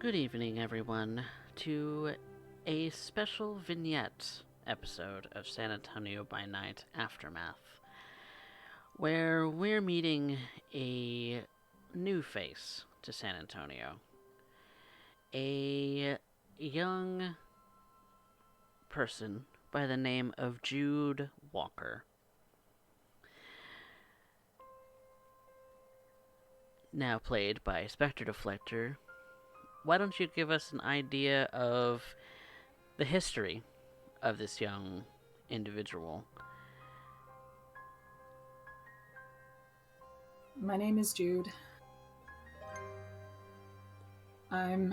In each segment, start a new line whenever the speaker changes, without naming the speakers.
Good evening, everyone, to a special vignette episode of San Antonio by Night Aftermath, where we're meeting a new face to San Antonio. A young person by the name of Jude Walker. Now played by Spectre Deflector. Why don't you give us an idea of the history of this young individual?
My name is Jude. I'm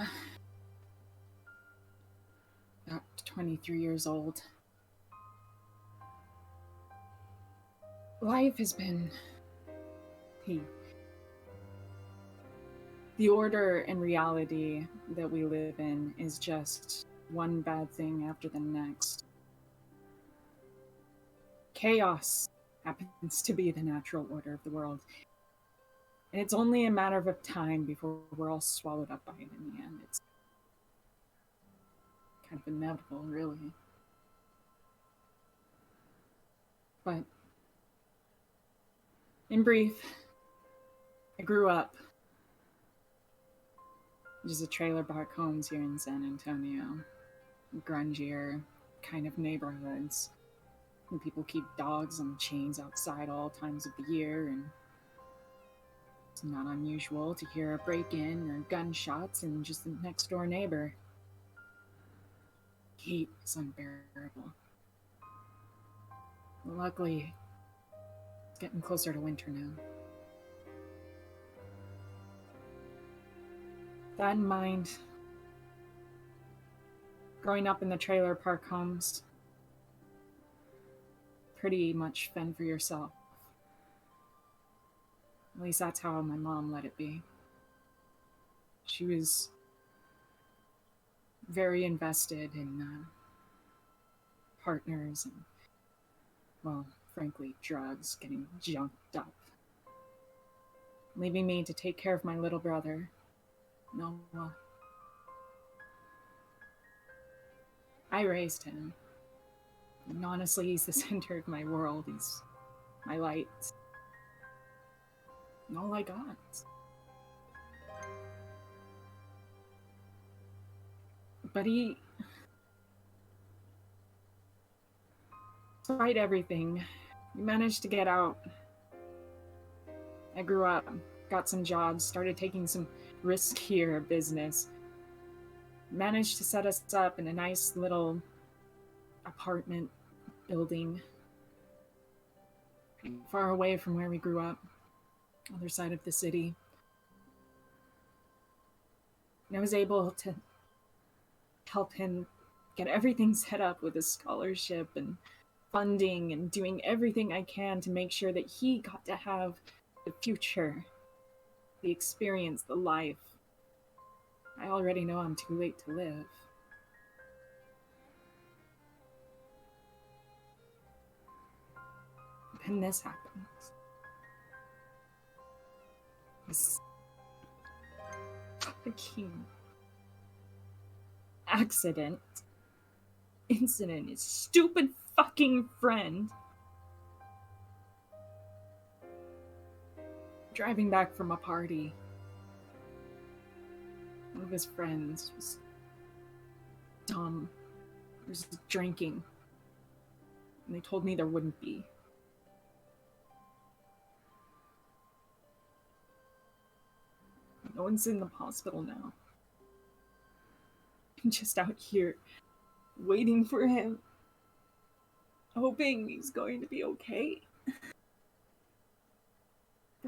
about 23 years old. Life has been the order and reality that we live in is just one bad thing after the next. Chaos happens to be the natural order of the world. And it's only a matter of time before we're all swallowed up by it in the end. It's kind of inevitable, really. But in brief, I grew up just a trailer park homes here in San Antonio. Grungier kind of neighborhoods. And people keep dogs on chains outside all times of the year, and it's not unusual to hear a break-in or gunshots in just the next door neighbor. Heat is unbearable. Luckily, it's getting closer to winter now. That in mind, growing up in the trailer park homes, pretty much fend for yourself. At least that's how my mom let it be. She was very invested in partners and, well, frankly, drugs, getting junked up. Leaving me to take care of my little brother, Noah. I raised him. And honestly, he's the center of my world. He's my light. And all I got. But despite everything, we managed to get out. I grew up, got some jobs, started taking some riskier business. Managed to set us up in a nice little apartment building far away from where we grew up, other side of the city. And I was able to help him get everything set up with his scholarship and funding and doing everything I can to make sure that he got to have the future, the experience, the life. I already know I'm too late to live. Then this happens. This fucking incident, his stupid fucking friend. Driving back from a party. One of his friends was dumb. He was drinking. And they told me there wouldn't be. No one's in the hospital now. I'm just out here waiting for him, hoping he's going to be okay.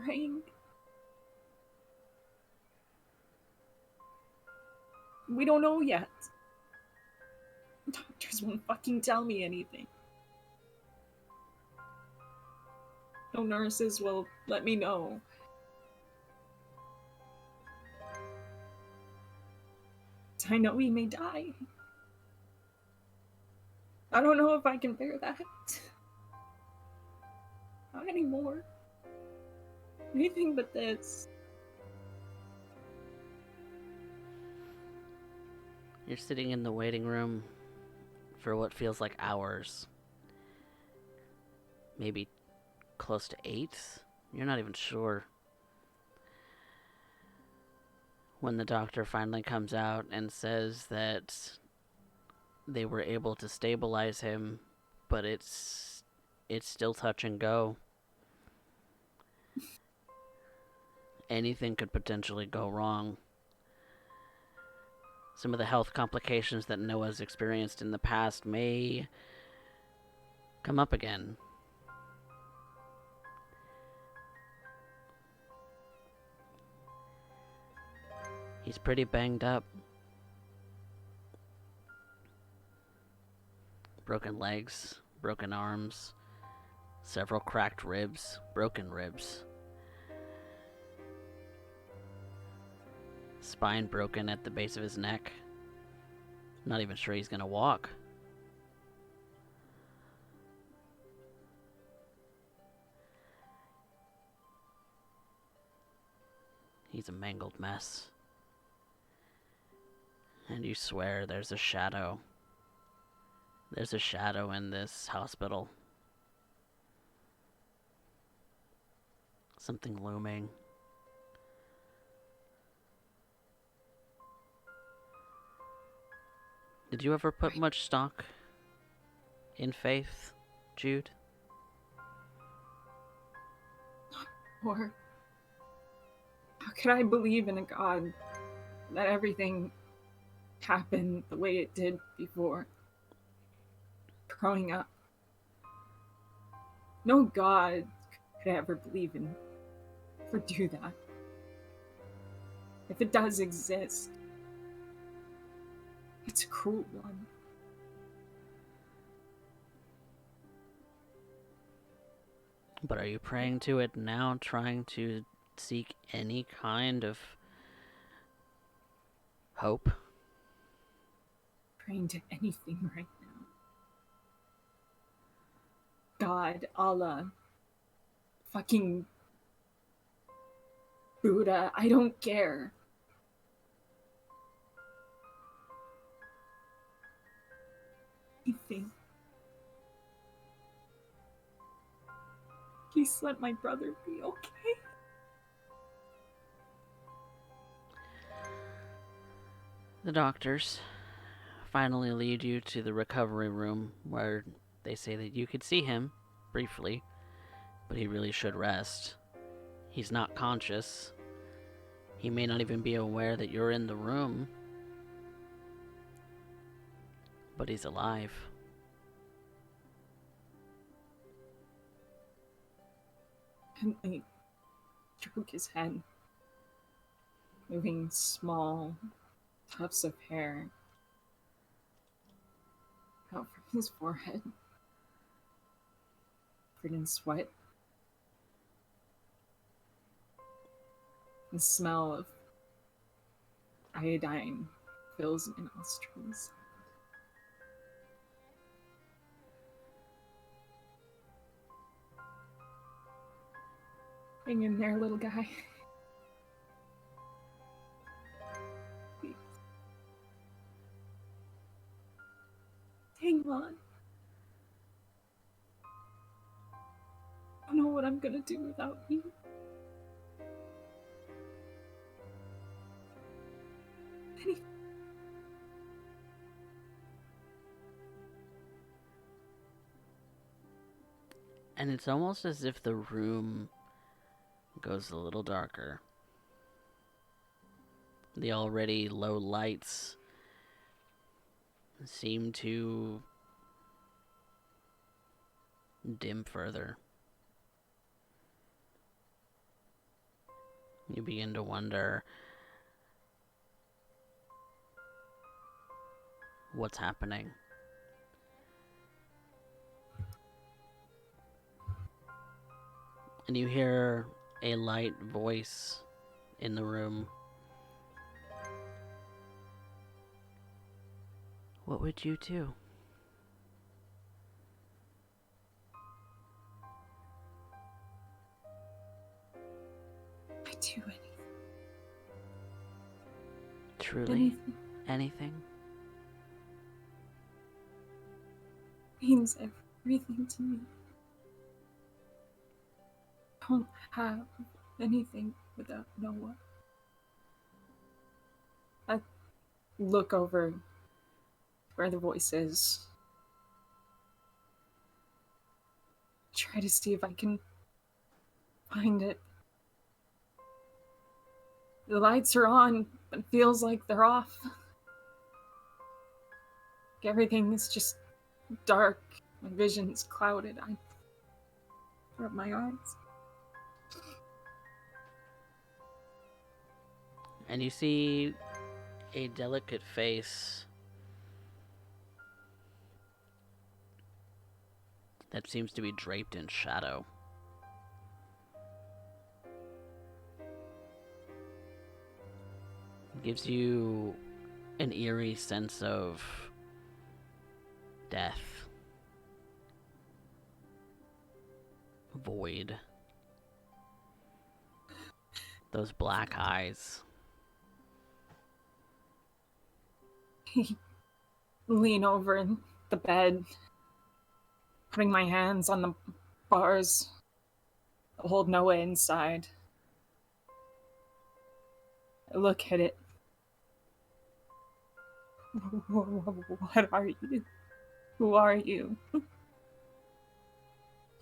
Praying. We don't know yet. Doctors won't fucking tell me anything. No nurses will let me know. I know he may die. I don't know if I can bear that. Not anymore. Anything but this.
You're sitting in the waiting room for what feels like hours. Maybe close to 8? You're not even sure. When the doctor finally comes out and says that they were able to stabilize him, but it's still touch and go. Anything could potentially go wrong. Some of the health complications that Noah's experienced in the past may come up again. He's pretty banged up. Broken legs, broken arms, several cracked ribs, broken ribs. Spine broken at the base of his neck. Not even sure he's gonna walk. He's a mangled mess. And you swear there's a shadow. There's a shadow in this hospital. Something looming. Did you ever put much stock in faith, Jude?
Or how could I believe in a God that everything happened the way it did before? Growing up, no God could I ever believe in or do that. If it does exist, it's a cruel one.
But are you praying to it now, trying to seek any kind of hope?
Praying to anything right now. God, Allah, fucking Buddha, I don't care. Anything. Please let my brother be okay.
The doctors finally lead you to the recovery room where they say that you could see him briefly, but he really should rest. He's not conscious. He may not even be aware that you're in the room, but he's alive.
And I stroke his head, moving small tufts of hair out from his forehead, covered in sweat. The smell of iodine fills my nostrils. Hang in there, little guy. Please. Hang on. I don't know what I'm gonna do without you.
And it's almost as if the room goes a little darker. The already low lights seem to dim further. You begin to wonder what's happening. And you hear a light voice in the room. What would you do?
I'd do anything.
Truly?
Anything.
Anything?
means everything to me. Don't have anything without Noah. I look over where the voice is. Try to see if I can find it. The lights are on, but it feels like they're off. Everything is just dark. My vision's clouded. I rub my eyes.
And you see a delicate face that seems to be draped in shadow. It gives you an eerie sense of death, void, those black eyes.
Lean over in the bed, putting my hands on the bars that hold Noah inside. I look at it. What are you? Who are you?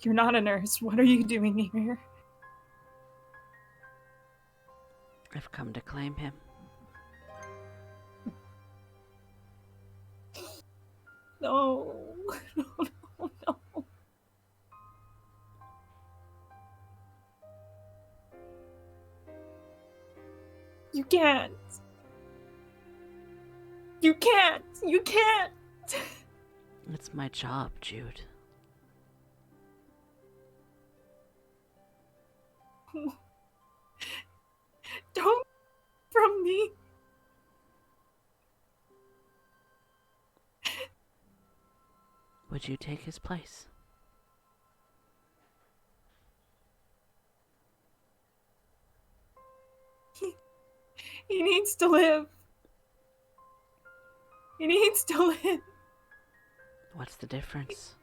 You're not a nurse. What are you doing here?
I've come to claim him.
No. No. You can't. You can't. You can't.
It's my job, Jude.
Don't from me.
Would you take his place?
He needs to live. He needs to live.
What's the difference?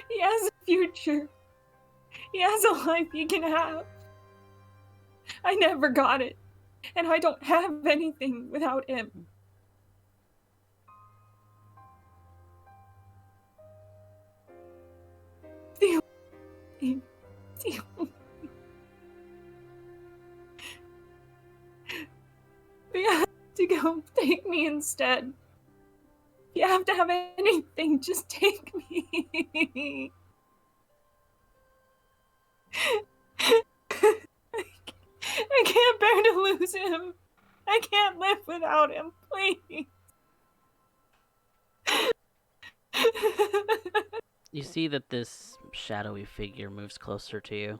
He has a future. He has a life he can have. I never got it, and I don't have anything without him. The only You have to go. Take me instead. If you have to have anything, just take me. I can't bear to lose him. I can't live without him, please.
You see that this shadowy figure moves closer to you.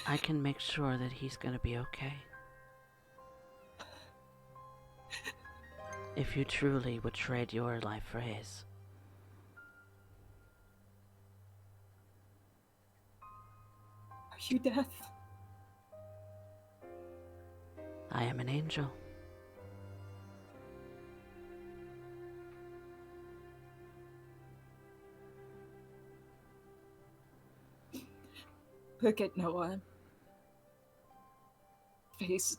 I can make sure that he's gonna be okay. If you truly would trade your life for his.
Are you death?
I am an angel.
Look at Noah. Face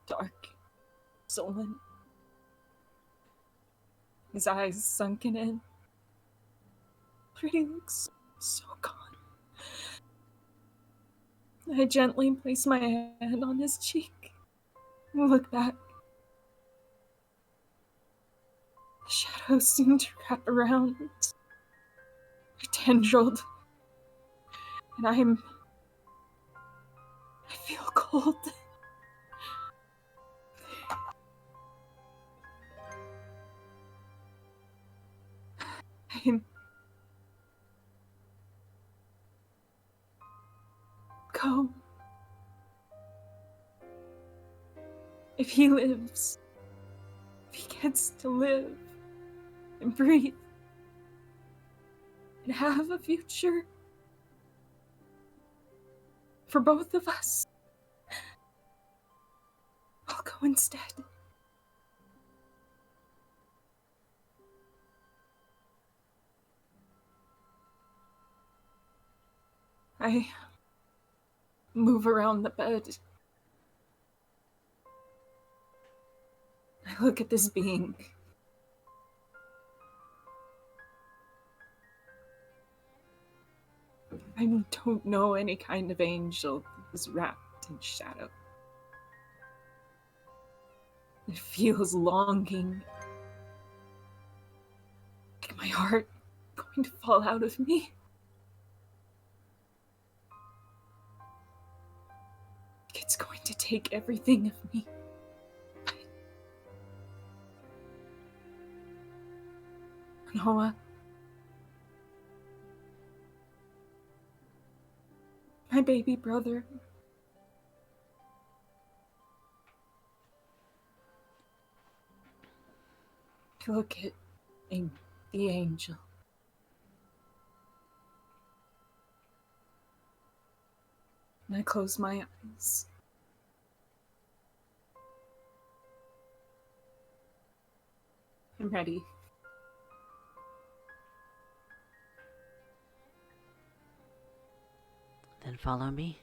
dark, sullen. His eyes sunken in. But he looks so gone. I gently place my hand on his cheek and look back. The shadows seem to wrap around. They're tendrilled. And I feel cold. Go. If he lives, if he gets to live and breathe, and have a future for both of us. I'll go instead. I move around the bed. I look at this being. I don't know any kind of angel that is wrapped in shadow. It feels longing, like my heart going to fall out of me. Like it's going to take everything of me. Noah, my baby brother. I look at the angel. And I close my eyes. I'm ready.
Then follow me.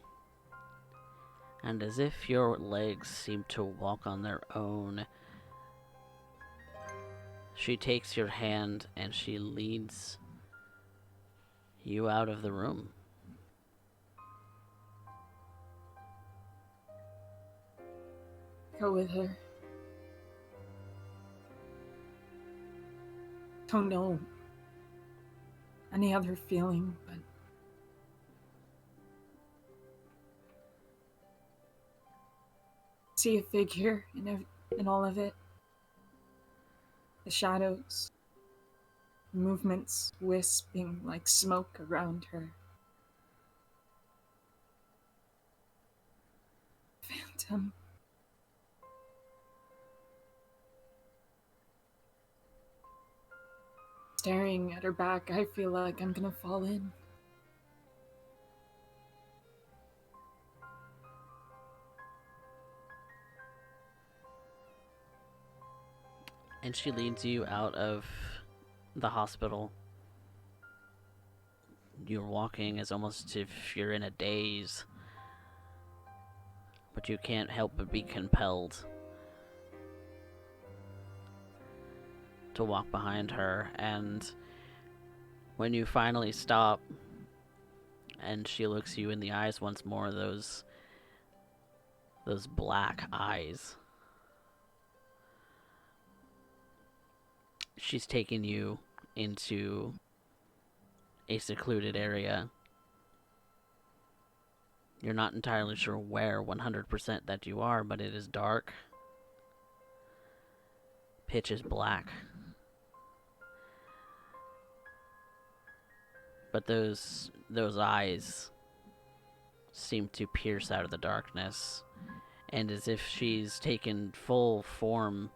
And as if your legs seem to walk on their own, she takes your hand and she leads you out of the room.
Go with her. Don't know any other feeling, but see a figure in all of it. The shadows, movements wisping like smoke around her. Phantom. Staring at her back, I feel like I'm gonna fall in.
And she leads you out of the hospital. You're walking as almost if you're in a daze, but you can't help but be compelled to walk behind her. And when you finally stop and she looks you in the eyes once more, those black eyes, she's taking you into a secluded area. You're not entirely sure where 100% that you are, but it is dark. Pitch is black. But those eyes seem to pierce out of the darkness, and as if she's taken full form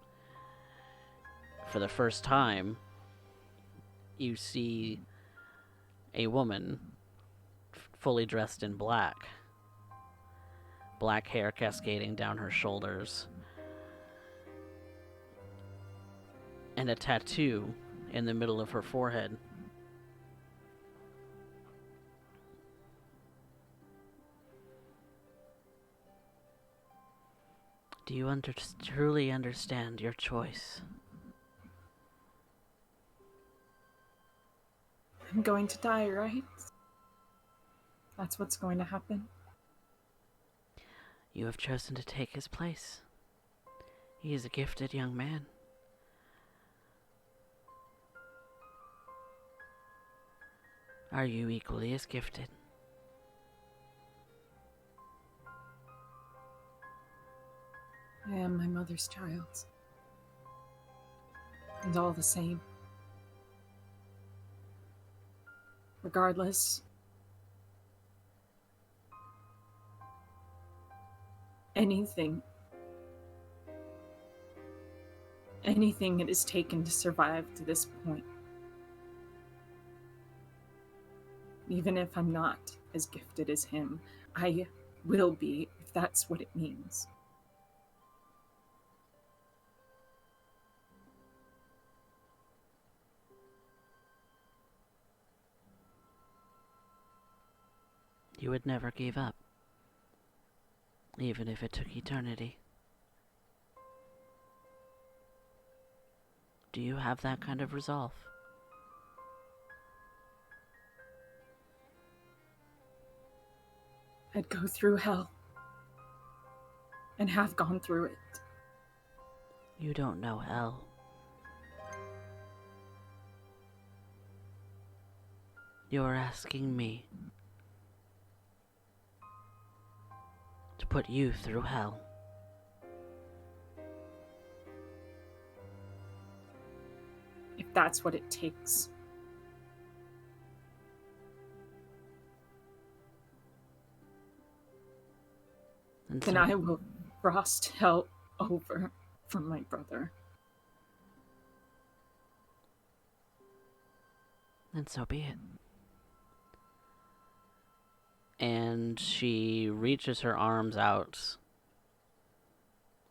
for the first time, you see a woman fully dressed in black. Black hair cascading down her shoulders, and a tattoo in the middle of her forehead. Do you truly understand your choice?
I'm going to die, right? That's what's going to happen.
You have chosen to take his place. He is a gifted young man. Are you equally as gifted?
I am my mother's child. And all the same. Regardless, anything it has taken to survive to this point, Even if I'm not as gifted as him, I will be, if that's what it means.
You would never give up, even if it took eternity. Do you have that kind of resolve?
I'd go through hell. And have gone through it.
You don't know hell. You're asking me to put you through hell.
If that's what it takes. Then I will frost hell over for my brother.
And so be it. And she reaches her arms out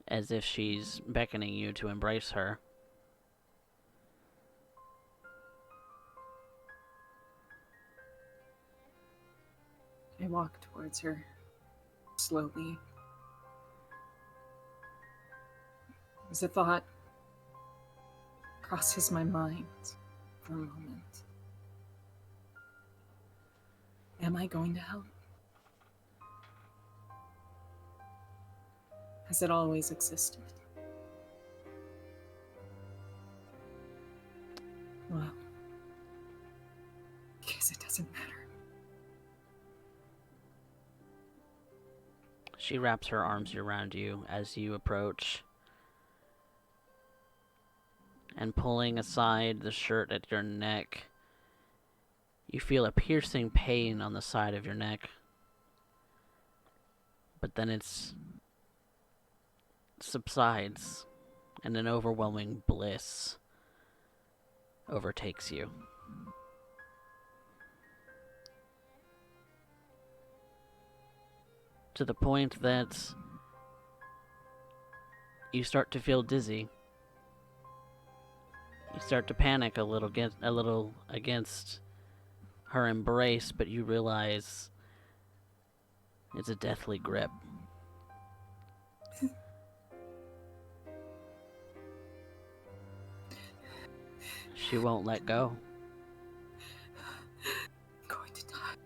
as if she's beckoning you to embrace her.
I walk towards her, slowly. As a thought crosses my mind for a moment. Am I going to hell? Has it always existed? Well, because it doesn't matter.
She wraps her arms around you as you approach, and pulling aside the shirt at your neck, you feel a piercing pain on the side of your neck. But then it subsides, and an overwhelming bliss overtakes you. To the point that you start to feel dizzy. You start to panic a little against her embrace, but you realize it's a deathly grip. She won't let go.
I'm going to die.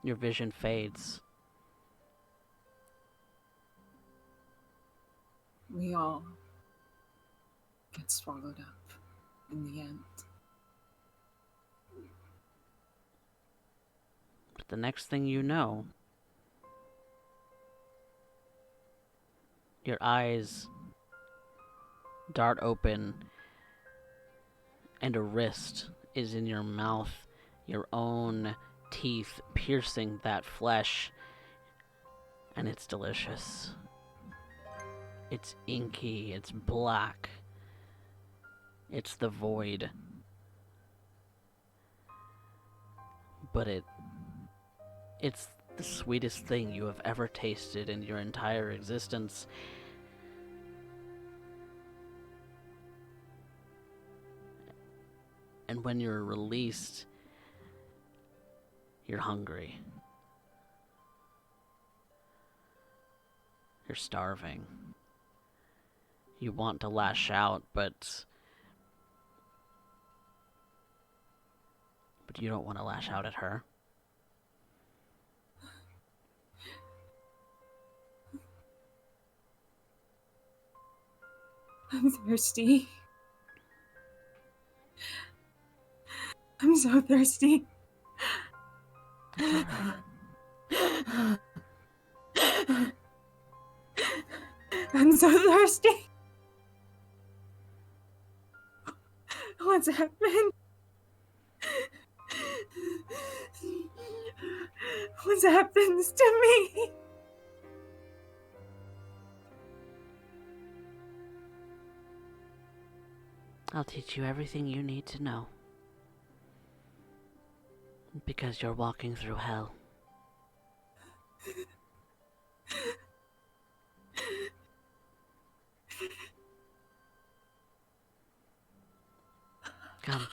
Your vision fades.
We all get swallowed up in the end.
But the next thing you know, your eyes dart open and a wrist is in your mouth, your own teeth piercing that flesh, and it's delicious. It's inky, it's black, it's the void. But it's the sweetest thing you have ever tasted in your entire existence. And when you're released, you're hungry. You're starving. You want to lash out, but you don't want to lash out at her.
I'm thirsty. I'm so thirsty. I'm so thirsty. What's happened? What happens to me?
I'll teach you everything you need to know. Because you're walking through hell. Come.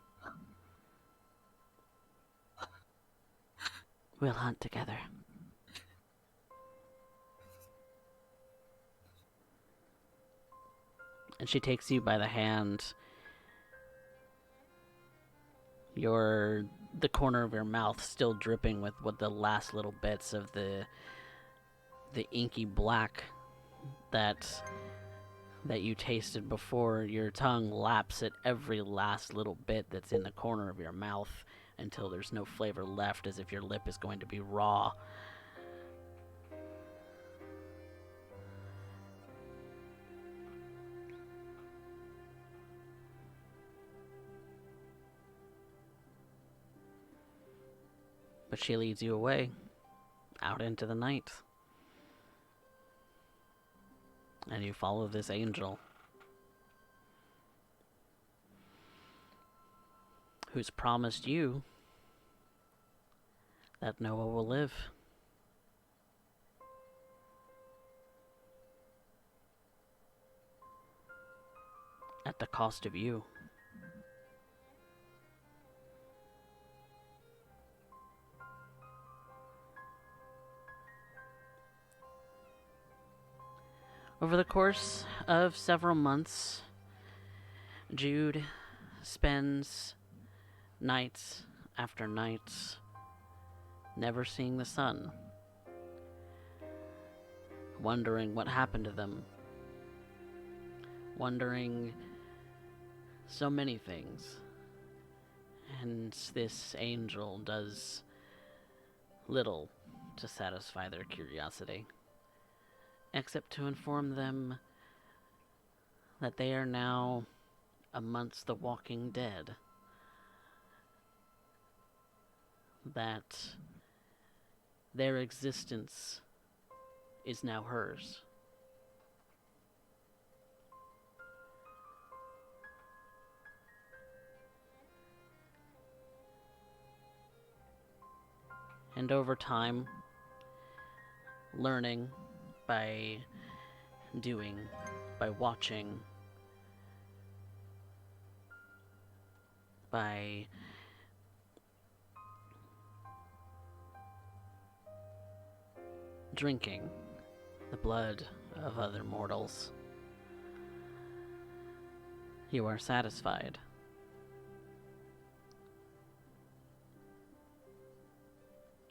We'll hunt together. And she takes you by the hand. The corner of your mouth still dripping with what the last little bits of the inky black that you tasted before. Your tongue laps at every last little bit that's in the corner of your mouth until there's no flavor left, as if your lip is going to be raw. But she leads you away, out into the night. And you follow this angel, who's promised you that Noah will live. At the cost of you. Over the course of several months, Jude spends nights after nights never seeing the sun, wondering what happened to them, wondering so many things. And this angel does little to satisfy their curiosity, except to inform them that they are now amongst the walking dead. That their existence is now hers. And over time, learning by doing, by watching, by drinking the blood of other mortals, you are satisfied.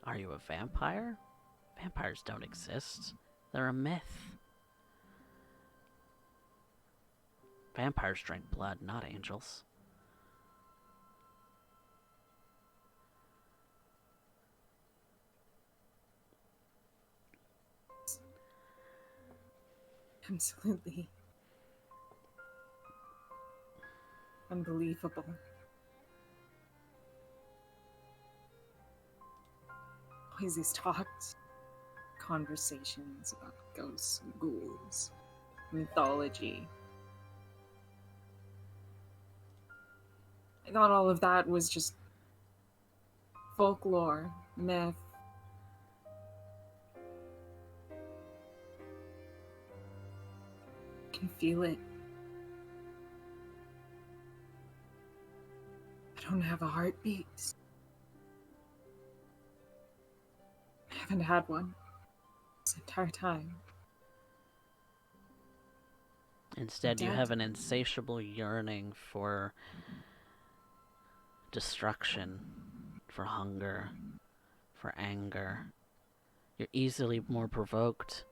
Are you a vampire? Vampires don't exist. They're a myth. Vampires drink blood, not angels.
Absolutely unbelievable. Always these talks, conversations about ghosts and ghouls, mythology. I thought all of that was just folklore, myth. I can feel it. I don't have a heartbeat. I haven't had one this entire time.
Instead, you have an insatiable yearning for destruction, for hunger, for anger. You're easily more provoked.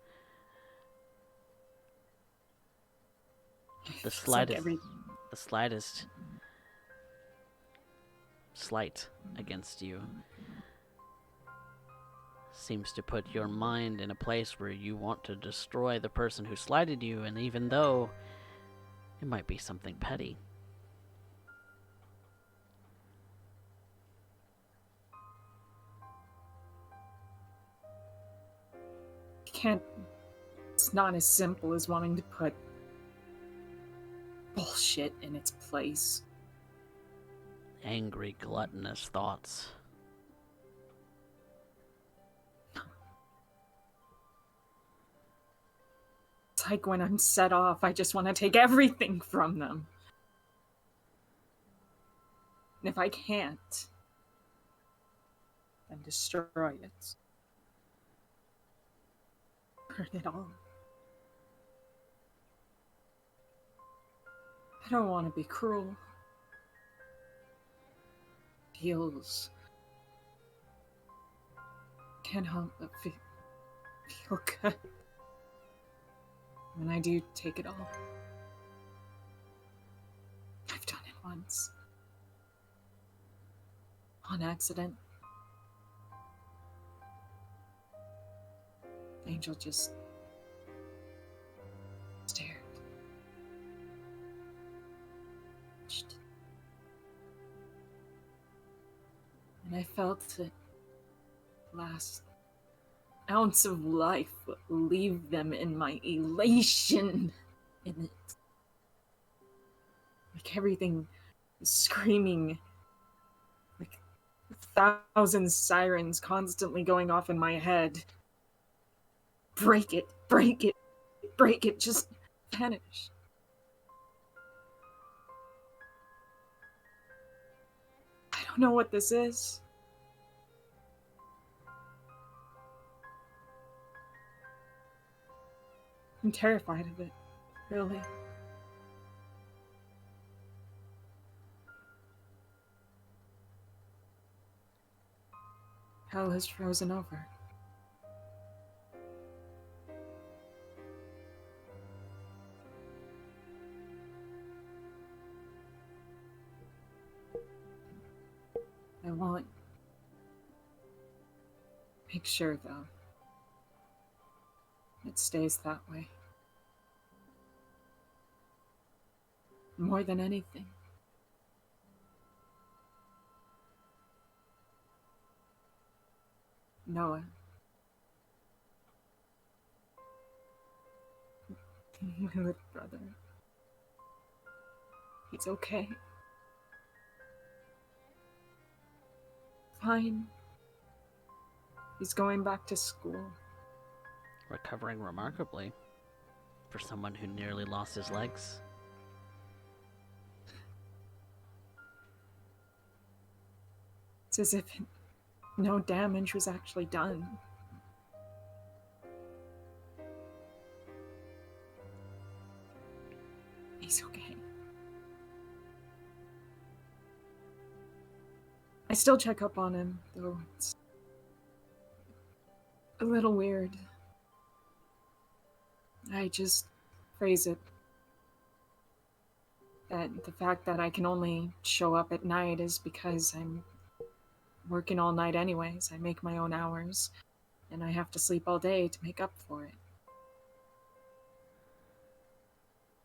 The slightest slight against you seems to put your mind in a place where you want to destroy the person who slighted you, and even though it might be something petty.
It's not as simple as wanting to put bullshit shit in its place.
Angry, gluttonous thoughts.
It's like when I'm set off, I just want to take everything from them. And if I can't, then destroy it. Burn it all. I don't want to be cruel. Feels... Can't help but feel good when I do take it all. I've done it once. On accident. Angel just stared. And I felt that last ounce of life would leave them in my elation in it. Like everything was screaming, like 1,000 sirens constantly going off in my head. Break it, break it, break it, just vanish. I don't know what this is. I'm terrified of it, really. Hell has frozen over. I won't. Make sure, though, it stays that way. More than anything. Noah. My little brother. He's okay. Fine. He's going back to school.
Recovering remarkably for someone who nearly lost his legs.
It's as if no damage was actually done. He's okay. I still check up on him, though it's a little weird. I just phrase it that the fact that I can only show up at night is because I'm working all night anyways. I make my own hours, and I have to sleep all day to make up for it.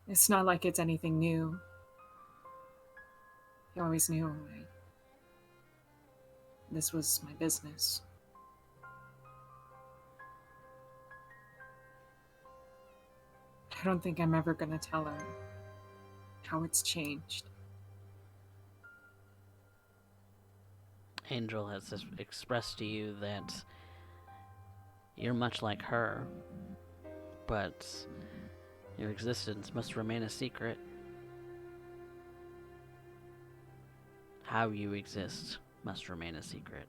It's not like it's anything new. He always knew this was my business. I don't think I'm ever gonna tell him how it's changed.
Angel has expressed to you that you're much like her, but your existence must remain a secret. How you exist must remain a secret.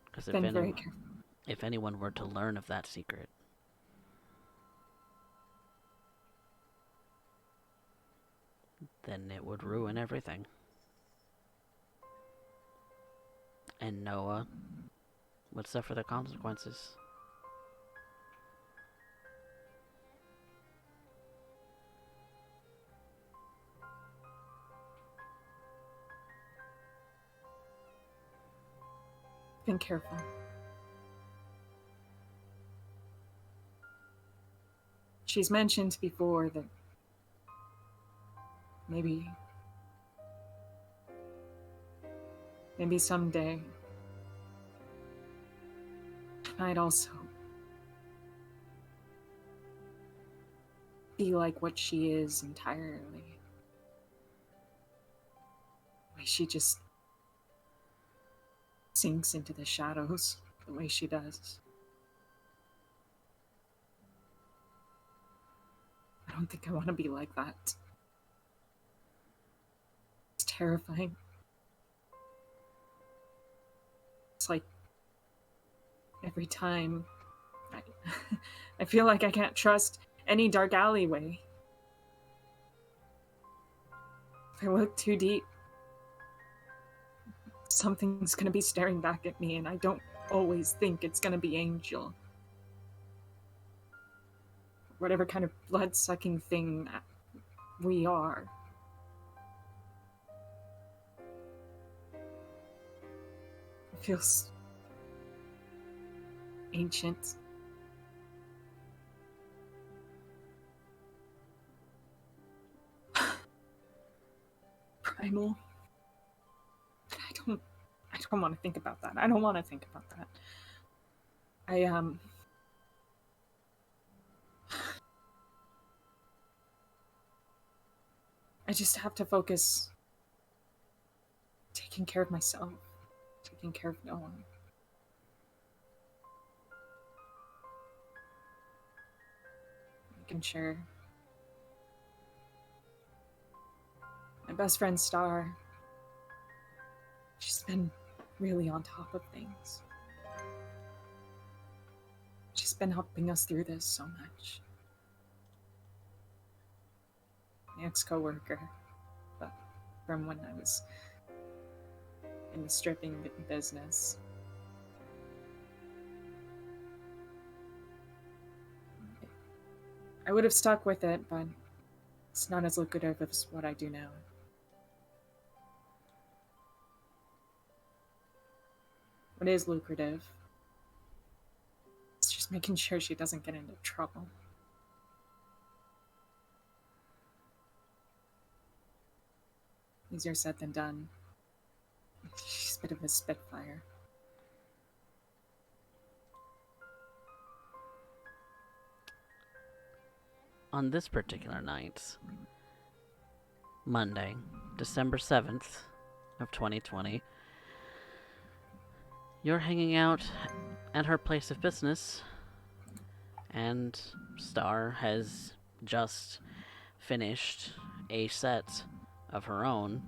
Because if anyone were to learn of that secret, then it would ruin everything. And Noah would suffer the consequences.
Been careful. She's mentioned before that maybe someday might also be like what she is entirely. The way she just sinks into the shadows the way she does. I don't think I want to be like that. It's terrifying. It's like every time I feel like I can't trust any dark alleyway. If I look too deep, something's gonna be staring back at me, and I don't always think it's gonna be Angel. Whatever kind of blood-sucking thing we are. It feels ancient. Primal. I don't want to think about that. I don't want to think about that. I just have to focus taking care of myself, taking care of no one. Making sure my best friend Star, she's been really on top of things. She's been helping us through this so much. My ex-coworker, but from when I was in the stripping business. I would have stuck with it, but it's not as lucrative as what I do now. What is lucrative? It's just making sure she doesn't get into trouble. Easier said than done. She's a bit of a spitfire.
On this particular night, Monday, December 7th of 2020, you're hanging out at her place of business, and Star has just finished a set of her own.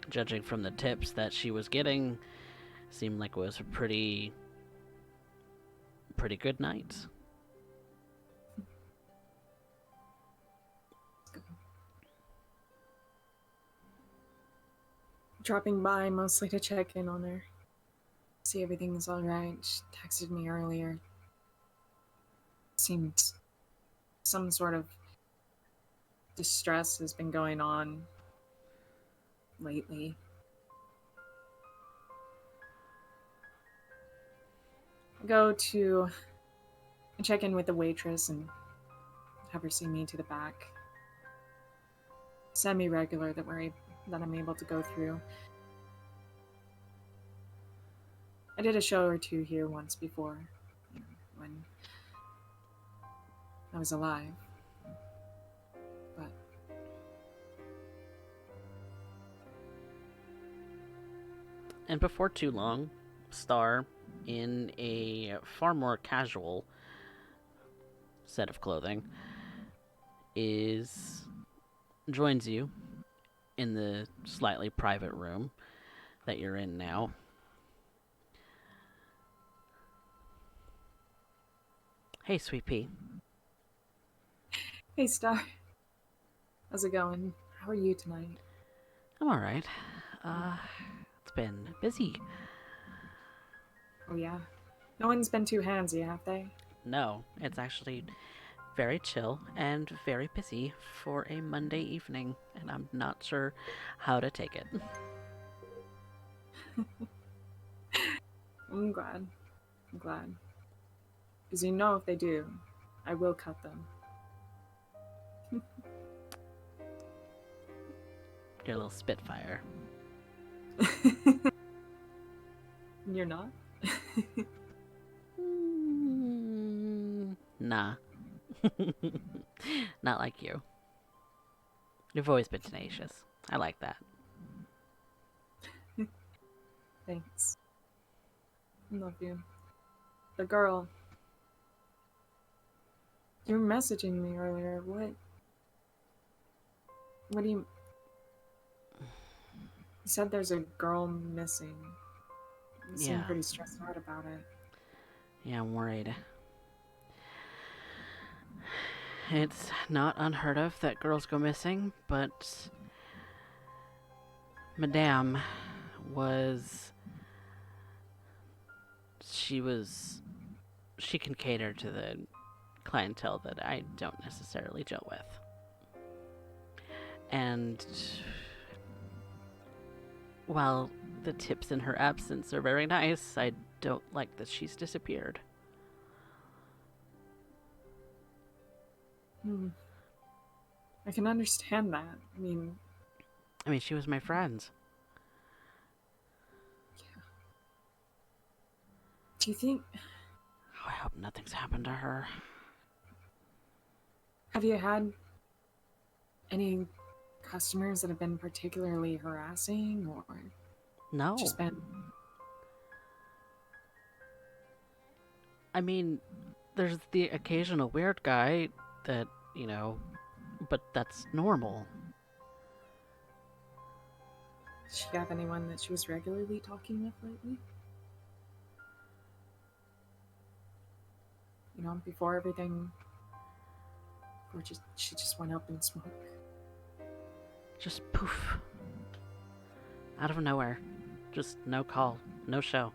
Judging from the tips that she was getting, seemed like it was a pretty good night.
Dropping by mostly to check in on her. See everything's alright. She texted me earlier. Seemed some sort of distress has been going on lately. I go to check in with the waitress and have her see me to the back. Semi-regular that I'm able to go through. I did a show or two here once before, when I was alive. But
and before too long, Star, in a far more casual set of clothing, joins you in the slightly private room that you're in now. Hey, Sweet Pea.
hey, Star. How's it going? How are you tonight?
I'm alright. It's been busy.
Oh yeah? No one's been too handsy, have they?
No, it's actually very chill and very busy for a Monday evening, and I'm not sure how to take it.
I'm glad. Because you know if they do, I will cut them.
You're a little spitfire.
You're not?
Nah. Not like you. You've always been tenacious. I like that.
Thanks. I love you. The girl. You were messaging me earlier. What do you... You said there's a girl missing. You seem pretty stressed out about it.
Yeah, I'm worried. It's not unheard of that girls go missing, but Madame was... She can cater to the clientele that I don't necessarily gel with. And while the tips in her absence are very nice, I don't like that she's disappeared.
I can understand that. I mean,
she was my friend.
Yeah. Do you think...
Oh, I hope nothing's happened to her.
Have you had any customers that have been particularly harassing, or
No.
just been...
There's the occasional weird guy that, but that's normal.
Does she have anyone that she was regularly talking with lately? Before everything... Or she just went up in smoke?
Just poof. Out of nowhere. Just no call, no show.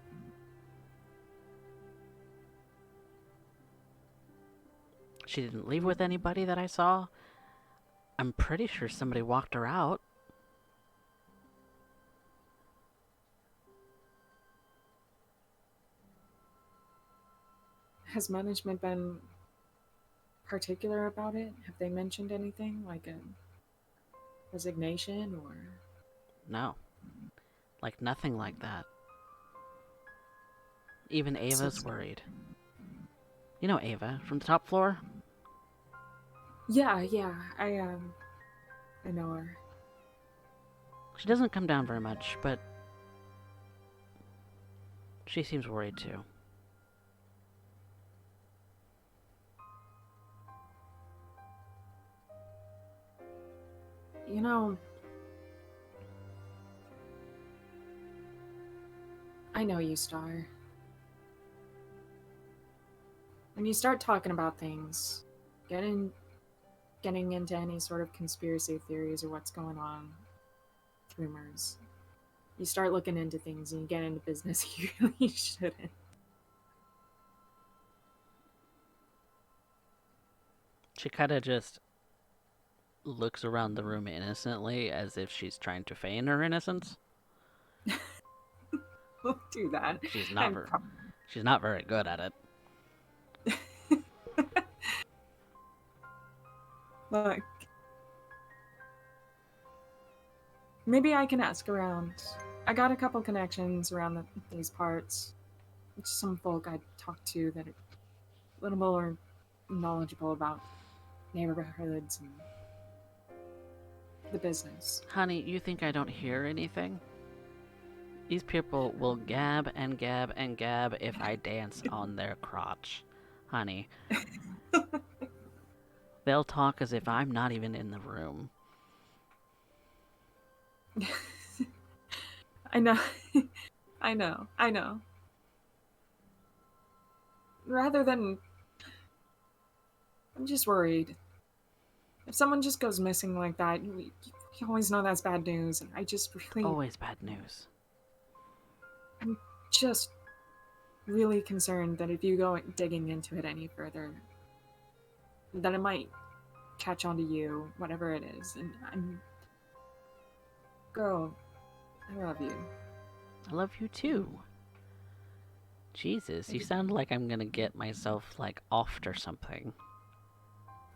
She didn't leave with anybody that I saw. I'm pretty sure somebody walked her out.
Has management been particular about it? Have they mentioned anything, like a resignation or...
No. Like nothing like that. Even Ava's worried. You know Ava from the top floor?
Yeah, I know her.
She doesn't come down very much, but she seems worried too.
I know you, Star. When you start talking about things, getting into any sort of conspiracy theories or what's going on, rumors, you start looking into things and you get into business you really shouldn't.
She kind of just looks around the room innocently as if she's trying to feign her innocence.
Don't do that.
She's not very good at it.
Look, maybe I can ask around. I got a couple connections around these parts. Just some folk I talked to that are a little more knowledgeable about neighborhoods and the business.
Honey, you think I don't hear anything? These people will gab and gab and gab if I dance on their crotch. Honey. They'll talk as if I'm not even in the room.
I know. I know. Rather than... I'm just worried. If someone just goes missing like that, you always know that's bad news, and I just really...
Always bad news.
I'm just really concerned that if you go digging into it any further, that it might catch on to you, whatever it is. And I'm... Girl, I love you.
I love you too. Jesus, you sound like I'm gonna get myself, offed or something.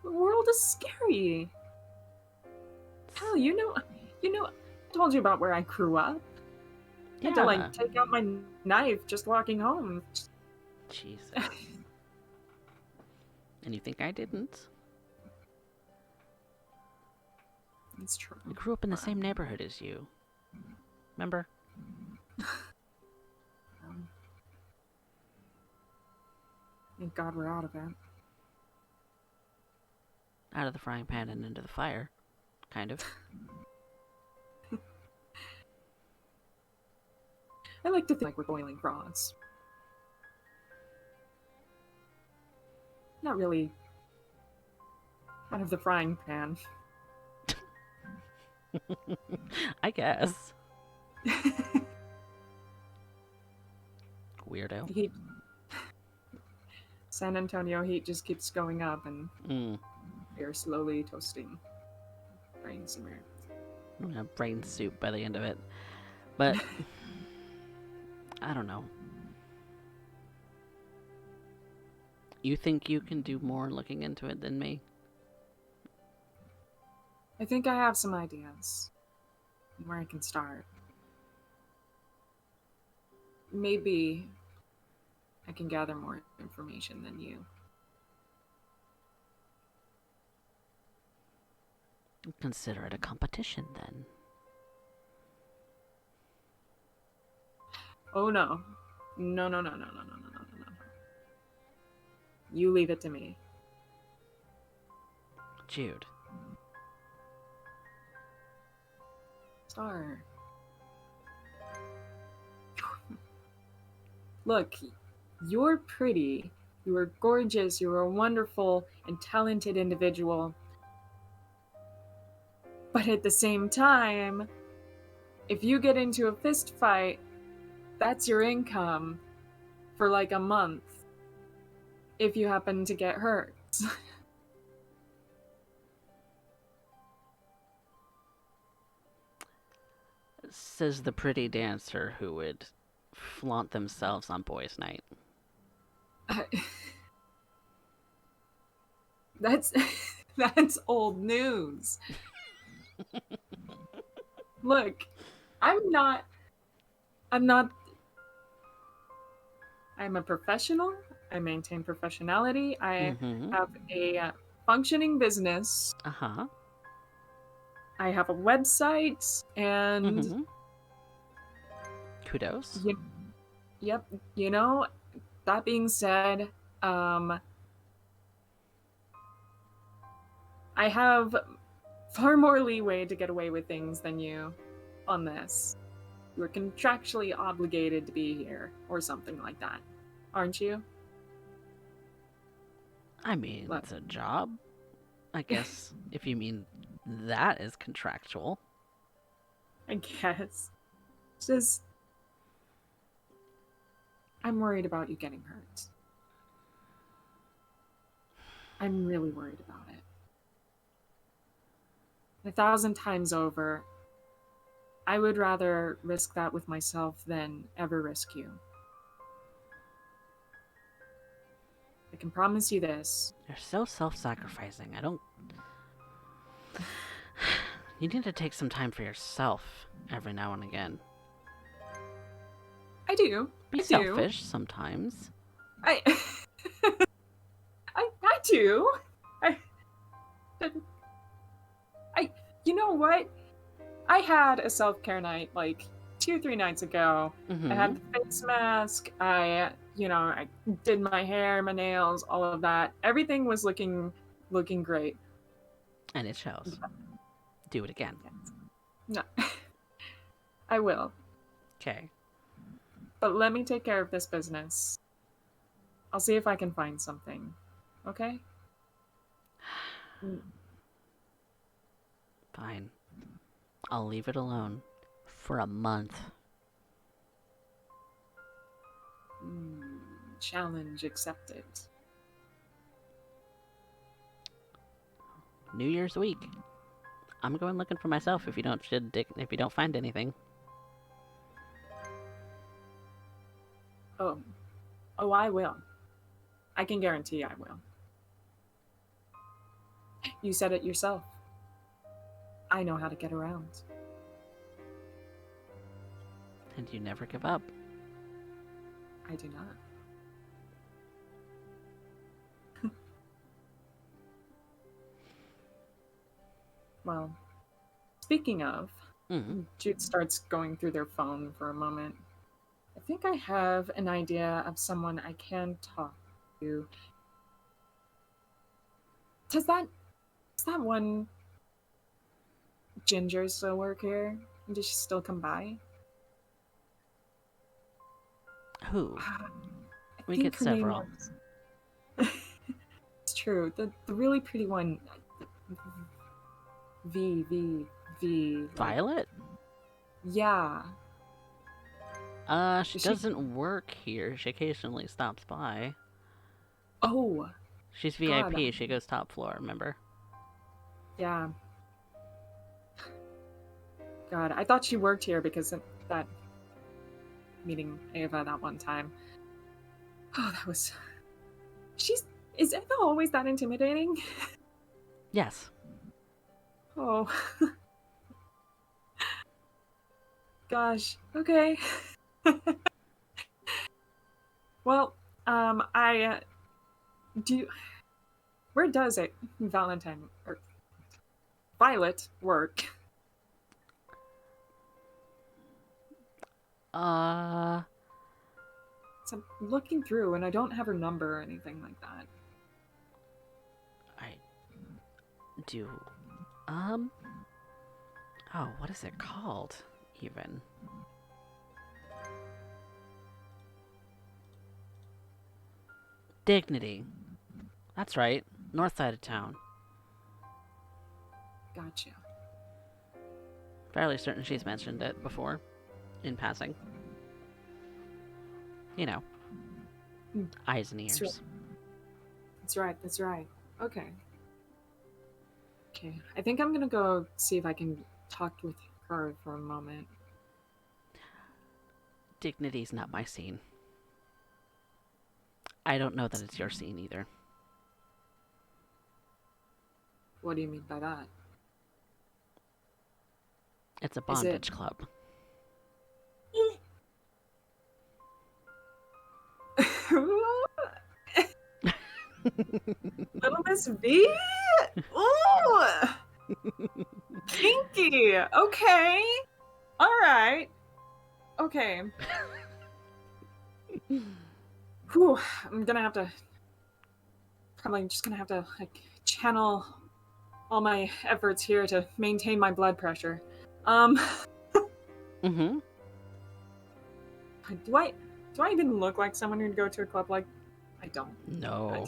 The world is scary. Hell, I told you about where I grew up. I had to,
Yeah.
take out my knife just walking home.
Jesus. And you think I didn't?
It's true.
I grew up in the same neighborhood as you. Remember?
Thank God we're out of it.
Out of the frying pan and into the fire. Kind of.
I like to think like we're boiling frogs. Not really out of the frying pan.
I guess. Weirdo.
Heat. San Antonio heat just keeps going up, and we're slowly toasting brain simmer.
I'm gonna have brain soup by the end of it. But I don't know. You think you can do more looking into it than me?
I think I have some ideas where I can start. Maybe I can gather more information than you.
Consider it a competition then.
Oh no. No, no, no, no, no, no, no, no, no, no. You leave it to me.
Jude.
Star. Look, you're pretty, you are gorgeous, you are a wonderful and talented individual. But at the same time, if you get into a fist fight, that's your income for like a month if you happen to get hurt.
Says the pretty dancer who would flaunt themselves on boys' night.
That's old news. Look, I'm a professional. I maintain professionality. I have a functioning business.
Uh-huh.
I have a website, and
Kudos.
Yep. You know, that being said, I have far more leeway to get away with things than you on this. You're contractually obligated to be here, or something like that, aren't you?
I mean,
Look.
it's a job. I guess if you mean that is contractual.
I guess. Just, I'm worried about you getting hurt. I'm really worried about it. 1,000 times over, I would rather risk that with myself than ever risk you. I can promise you this.
You're so self-sacrificing. I don't... You need to take some time for yourself every now and again.
I do.
Be selfish sometimes.
I do. You know what? I had a self-care night like 2 or 3 nights ago. I had the face mask. I did my hair, my nails, all of that. Everything was looking great.
And it shows. Do it again.
No. I will.
Okay.
But let me take care of this business. I'll see if I can find something. Okay?
Fine. I'll leave it alone for a month.
Challenge accepted.
New Year's week. I'm going looking for myself if you don't find anything.
Oh, I will. I can guarantee I will. You said it yourself. I know how to get around.
And you never give up.
I do not. Well, speaking of, Jude starts going through their phone for a moment. I think I have an idea of someone I can talk to. Does that one Ginger still work here? Does she still come by?
Who?
I
We
think
get
her name
several.
was... It's true. The really pretty one. V. Like,
Violet?
yeah.
She doesn't work here. She occasionally stops by.
Oh,
She's
God.
VIP. She goes top floor, remember?
Yeah. God, I thought she worked here because of that meeting Ava that one time. Oh, that was... Is Ava always that intimidating?
Yes.
Oh. Gosh. Okay. Well, I do. Where does it Valentine or Violet work? So I'm looking through, and I don't have her number or anything like that.
I do. Oh, what is it called, even? Dignity. That's right. North side of town.
Gotcha.
Fairly certain she's mentioned it before, in passing. You know, eyes and ears.
That's right. Okay. I think I'm gonna go see if I can talk with her for a moment.
Dignity's not my scene. I don't know that it's your scene either.
What do you mean by that?
It's a bondage club.
Little Miss V? Ooh! Kinky! Okay. Alright. Okay. Whew. I'm gonna have to... Probably just gonna have to, like, channel all my efforts here to maintain my blood pressure.
Mm-hmm.
Do I even look like someone who'd go to a club like... I don't.
No.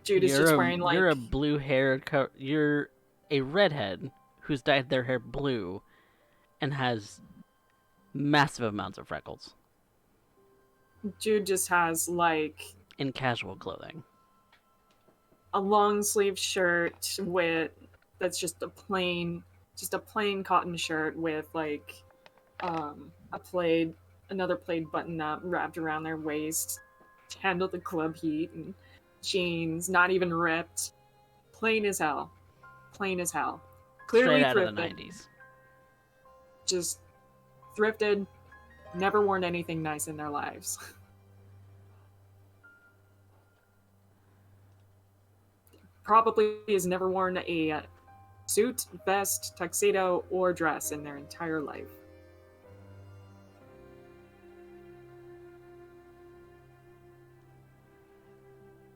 Jude is just wearing, like...
You're a blue-haired... You're a redhead who's dyed their hair blue and has massive amounts of freckles.
Jude just has, like...
In casual clothing.
A long-sleeve shirt with... That's just a plain cotton shirt with, like, another plaid button-up wrapped around their waist to handle the club heat, and jeans, not even ripped. Plain as hell. Clearly
Straight out
thrifted.
of the 90s.
Just thrifted, never worn anything nice in their lives. Probably has never worn a suit, vest, tuxedo, or dress in their entire life.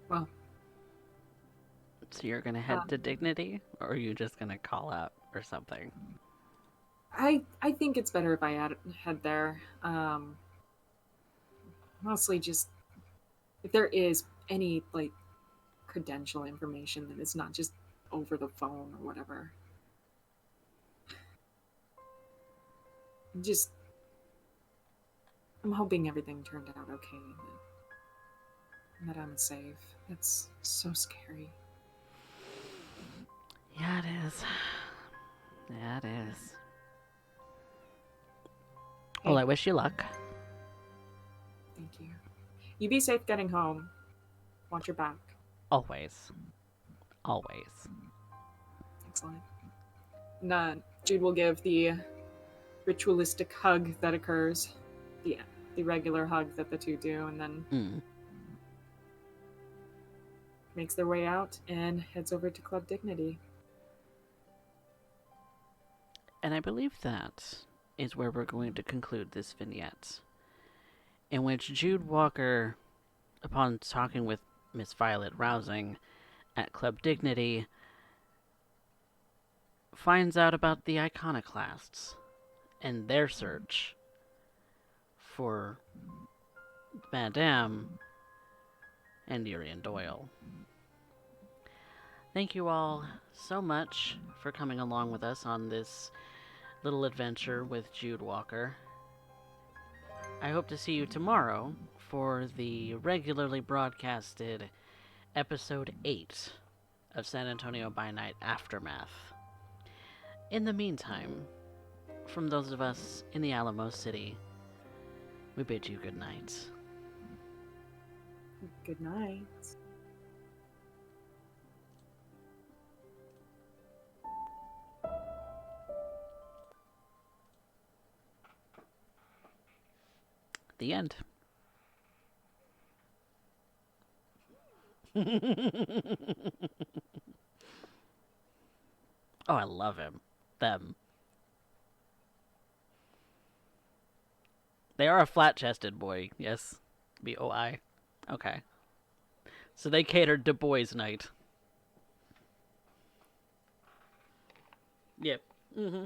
Well,
so you're gonna head to Dignity, or are you just gonna call out or something?
I think it's better if I head there. Mostly just if there is any, like, credential information that is not just over the phone or whatever. I'm hoping everything turned out okay. And that I'm safe. It's so scary.
Yeah, it is. Yeah, it is. Well, I wish you luck.
Thank you. You be safe getting home. Watch your back.
Always. Always.
Excellent. And, Jude will give the ritualistic hug that occurs. The regular hug that the two do, and then makes their way out and heads over to Club Dignity.
And I believe that is where we're going to conclude this vignette, in which Jude Walker, upon talking with Miss Violet Rousing at Club Dignity, finds out about the iconoclasts and their search for Madame and Urian Doyle. Thank you all so much for coming along with us on this little adventure with Jude Walker. I hope to see you tomorrow for the regularly broadcasted episode 8 of San Antonio by Night Aftermath. In the meantime, from those of us in the Alamo City, we bid you good night.
Good night.
The end. Oh, I love him. Them. They are a flat-chested boy, yes. B-O-I. Okay. So they catered to boys' night. Yep. Mm-hmm.